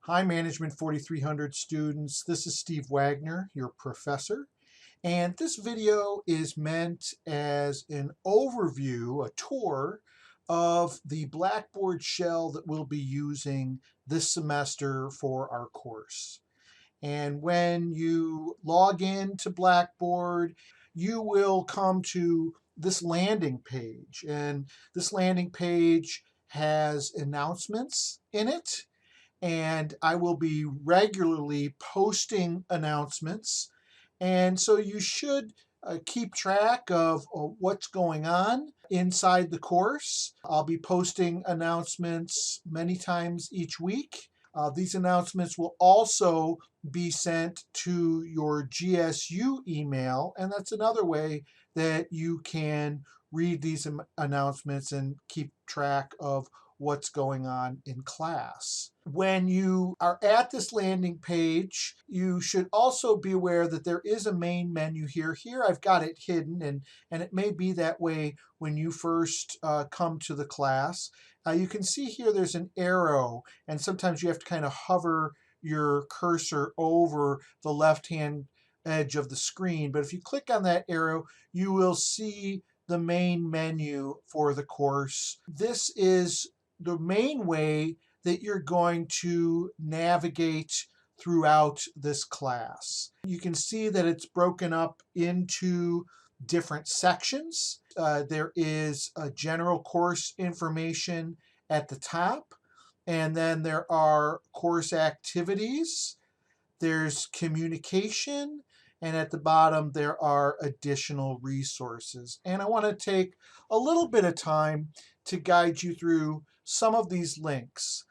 Hi, Management 4300 students. This is Steve Wagner, your professor. And this video is meant as an overview, a tour of the Blackboard shell that we'll be using this semester for our course. And when you log in to Blackboard, you will come to this landing page. And this landing page has announcements in it, and I will be regularly posting announcements. And so you should keep track of what's going on inside the course. I'll be posting announcements many times each week. These announcements will also be sent to your GSU email, and that's another way that you can read these announcements and keep track of what's going on in class. When you are at this landing page, you should also be aware that there is a main menu here. Here I've got it hidden, and it may be that way when you first come to the class. You can see here there's an arrow, and sometimes you have to kind of hover your cursor over the left-hand edge of the screen. But if you click on that arrow, you will see the main menu for the course. This is the main way that you're going to navigate throughout this class. You can see that it's broken up into different sections. There is a general course information at the top, and then there are course activities, there's communication, and at the bottom there are additional resources. And I want to take a little bit of time to guide you through some of these links.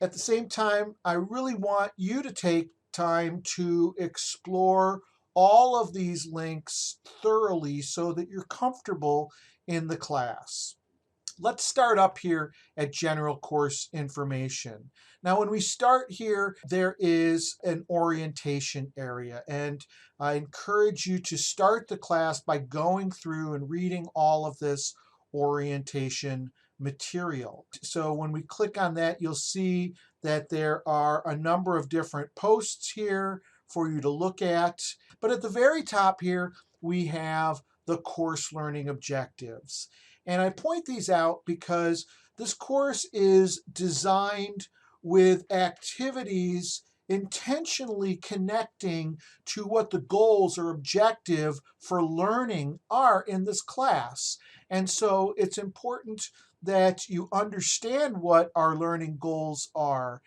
At the same time, I really want you to take time to explore all of these links thoroughly so that you're comfortable in the class. Let's start up here at general course information. Now, when we start here, there is an orientation area, and I encourage you to start the class by going through and reading all of this orientation material. So when we click on that, you'll see that there are a number of different posts here for you to look at. But at the very top here, we have the course learning objectives. And I point these out because this course is designed with activities intentionally connecting to what the goals or objective for learning are in this class. And so it's important that you understand what our learning goals are.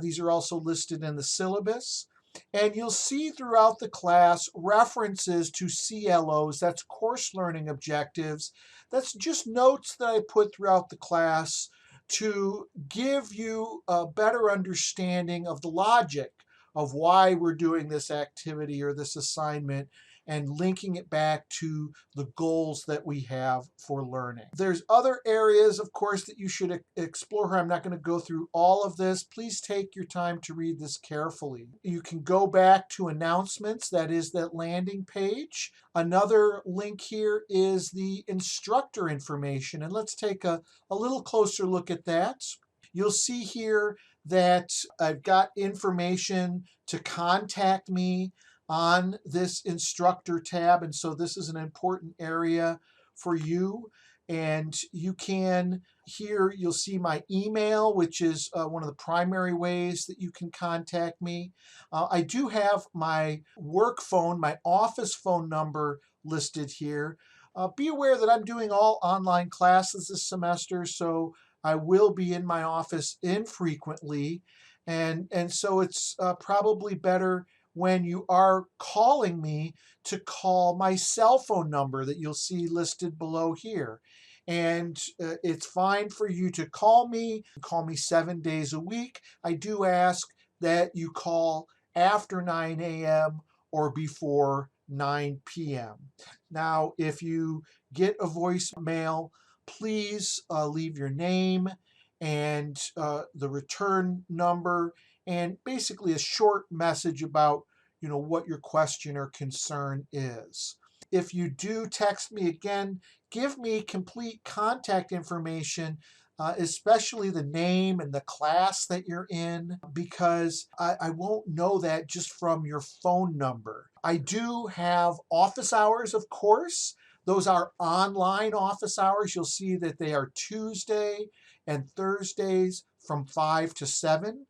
These are also listed in the syllabus. And you'll see throughout the class references to CLOs, that's course learning objectives. That's just notes that I put throughout the class to give you a better understanding of the logic of why we're doing this activity or this assignment, and linking it back to the goals that we have for learning. There's other areas, of course, that you should explore. I'm not going to go through all of this. Please take your time to read this carefully. You can go back to announcements, that is that landing page. Another link here is the instructor information, and let's take a little closer look at that. You'll see here that I've got information to contact me on this instructor tab, and so this is an important area for you. And you can, here you'll see my email, which is one of the primary ways that you can contact me. I do have my work phone, my office phone number listed here. Be aware that I'm doing all online classes this semester, so I will be in my office infrequently, and so it's probably better when you are calling me to call my cell phone number that you'll see listed below here. And it's fine for you to call me 7 days a week. I do ask that you call after 9 a.m. or before 9 p.m. Now, if you get a voicemail, please leave your name and the return number, and basically a short message about what your question or concern is. If you do text me again, give me complete contact information especially the name and the class that you're in, because I won't know that just from your phone number. I do have office hours, of course. Those are online office hours. You'll see that they are Tuesday and Thursdays from 5 to 7,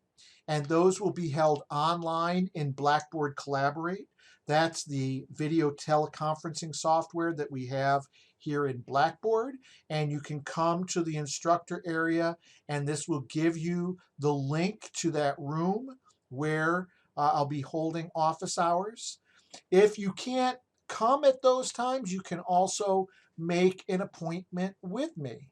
and those will be held online in Blackboard Collaborate. That's the video teleconferencing software that we have here in Blackboard, and you can come to the instructor area, and this will give you the link to that room where I'll be holding office hours. If you can't come at those times, you can also make an appointment with me.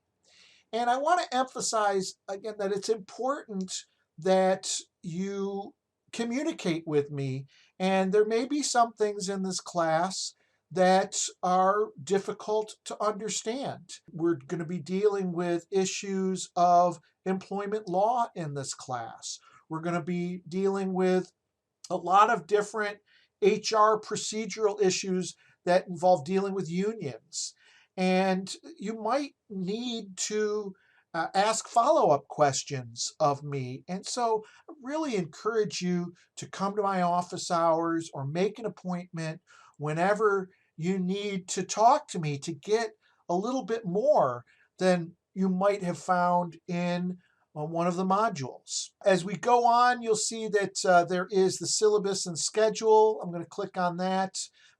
And I want to emphasize again that it's important that you communicate with me. And there may be some things in this class that are difficult to understand. We're going to be dealing with issues of employment law in this class. We're going to be dealing with a lot of different HR procedural issues that involve dealing with unions. And you might need to ask follow-up questions of me. And so I really encourage you to come to my office hours or make an appointment whenever you need to talk to me to get a little bit more than you might have found in one of the modules. As we go on, you'll see that there is the syllabus and schedule. I'm going to click on that.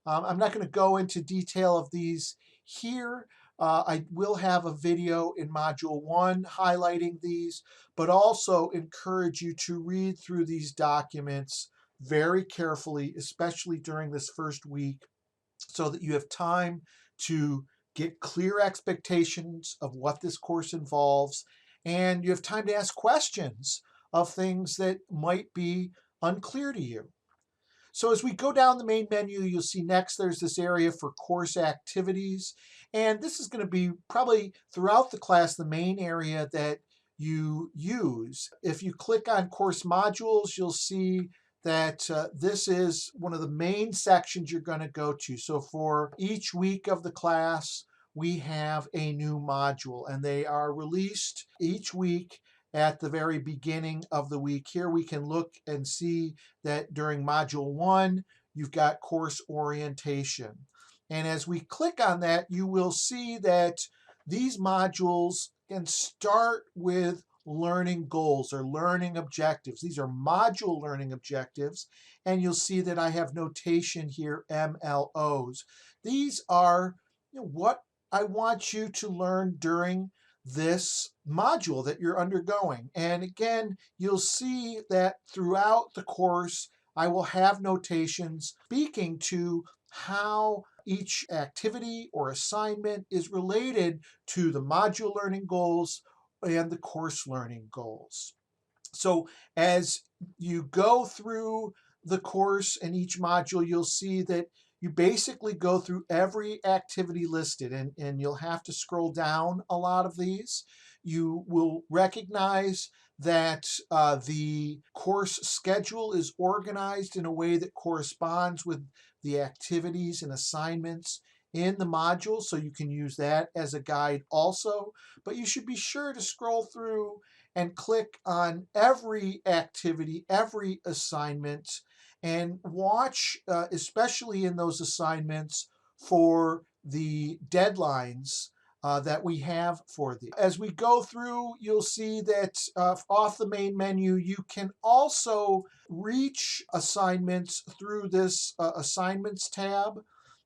I'm not going to go into detail of these here. I will have a video in Module 1 highlighting these, but also encourage you to read through these documents very carefully, especially during this first week, so that you have time to get clear expectations of what this course involves, and you have time to ask questions of things that might be unclear to you. So as we go down the main menu, you'll see next there's this area for course activities. And this is going to be probably throughout the class the main area that you use. If you click on course modules, you'll see that this is one of the main sections you're going to go to. So for each week of the class, we have a new module, and they are released each week at the very beginning of the week. Here we can look and see that during Module 1, you've got course orientation. And as we click on that, you will see that these modules can start with learning goals or learning objectives. These are module learning objectives, and you'll see that I have notation here, MLOs. These are what I want you to learn during this module that you're undergoing. And again, you'll see that throughout the course, I will have notations speaking to how each activity or assignment is related to the module learning goals and the course learning goals. So as you go through the course and each module, you'll see that you basically go through every activity listed, and you'll have to scroll down a lot of these. You will recognize that the course schedule is organized in a way that corresponds with the activities and assignments in the module, so you can use that as a guide also. But you should be sure to scroll through and click on every activity, every assignment, and watch, especially in those assignments, for the deadlines that we have for these. As we go through, you'll see that off the main menu, you can also reach assignments through this Assignments tab.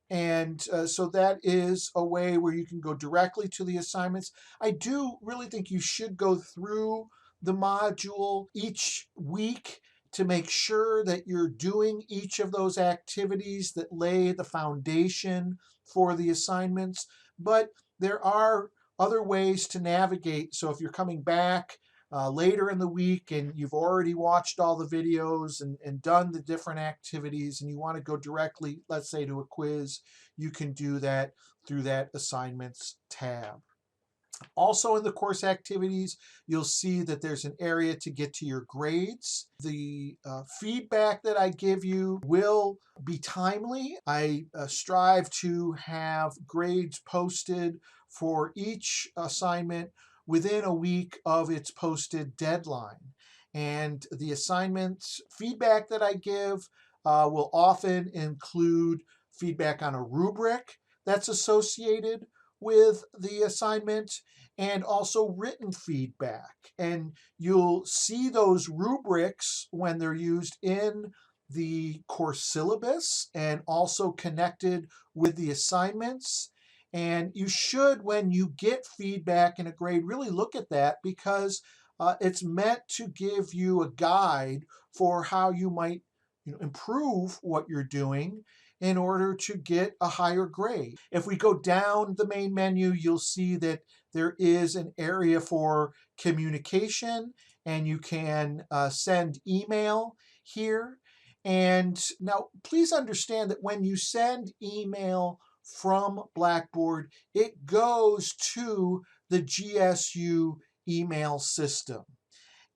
And so that is a way where you can go directly to the assignments. I do really think you should go through the module each week to make sure that you're doing each of those activities that lay the foundation for the assignments. But there are other ways to navigate. So if you're coming back later in the week and you've already watched all the videos and done the different activities and you want to go directly, let's say, to a quiz, you can do that through that Assignments tab. Also in the course activities, you'll see that there's an area to get to your grades. The feedback that I give you will be timely. I strive to have grades posted for each assignment within a week of its posted deadline. And the assignments feedback that I give will often include feedback on a rubric that's associated with the assignment, and also written feedback. And you'll see those rubrics when they're used in the course syllabus and also connected with the assignments. And you should, when you get feedback in a grade, really look at that, because it's meant to give you a guide for how you might improve what you're doing in order to get a higher grade. If we go down the main menu, you'll see that there is an area for communication, and you can send email here. And now please understand that when you send email from Blackboard, it goes to the GSU email system.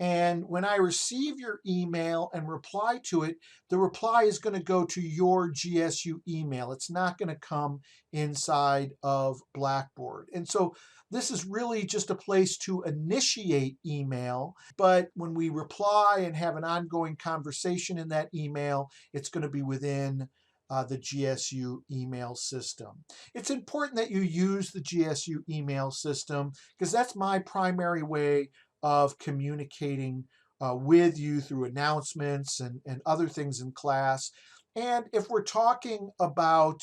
And when I receive your email and reply to it, the reply is going to go to your GSU email. It's not going to come inside of Blackboard. And so this is really just a place to initiate email. But when we reply and have an ongoing conversation in that email, it's going to be within the GSU email system. It's important that you use the GSU email system, because that's my primary way of communicating with you through announcements and other things in class. And if we're talking about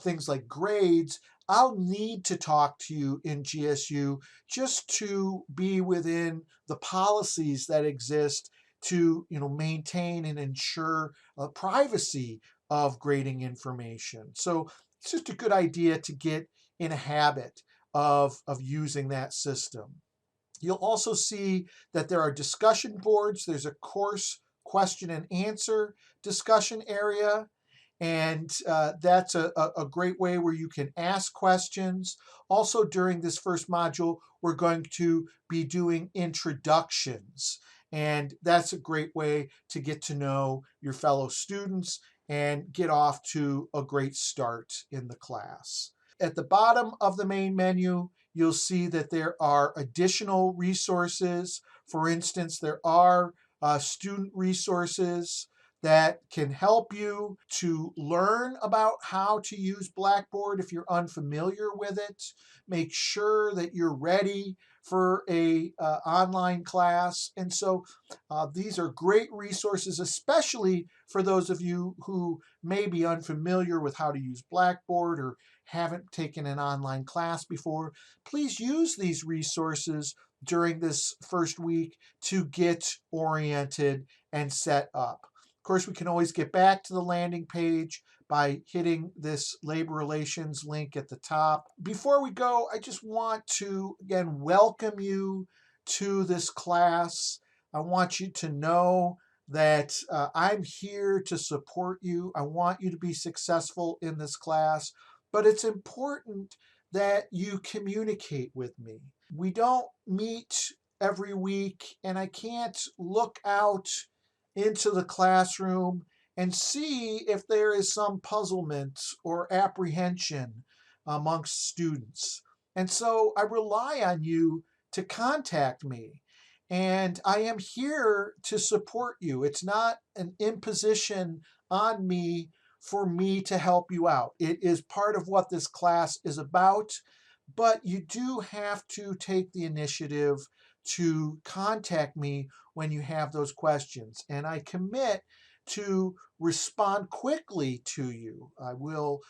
things like grades, I'll need to talk to you in GSU just to be within the policies that exist to maintain and ensure privacy of grading information. So it's just a good idea to get in a habit of using that system. You'll also see that there are discussion boards. There's a course question and answer discussion area, and that's a great way where you can ask questions. Also, during this first module, we're going to be doing introductions, and that's a great way to get to know your fellow students and get off to a great start in the class. At the bottom of the main menu, you'll see that there are additional resources. For instance, there are student resources that can help you to learn about how to use Blackboard if you're unfamiliar with it. Make sure that you're ready for a online class. And so these are great resources, especially for those of you who may be unfamiliar with how to use Blackboard or haven't taken an online class before. Please use these resources during this first week to get oriented and set up. Of course, we can always get back to the landing page by hitting this labor relations link at the top. Before we go, I just want to again welcome you to this class. I want you to know that I'm here to support you. I want you to be successful in this class, but it's important that you communicate with me. We don't meet every week, and I can't look out into the classroom and see if there is some puzzlement or apprehension amongst students. And so I rely on you to contact me. And I am here to support you. It's not an imposition on me for me to help you out. It is part of what this class is about, but you do have to take the initiative to contact me when you have those questions. And I commit to respond quickly to you. I will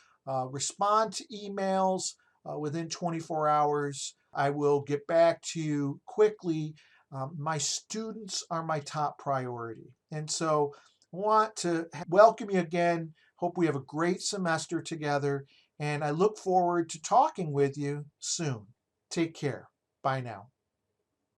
respond to emails within 24 hours. I will get back to you quickly. My students are my top priority. And so I want to welcome you again. Hope we have a great semester together, and I look forward to talking with you soon. Take care. Bye now.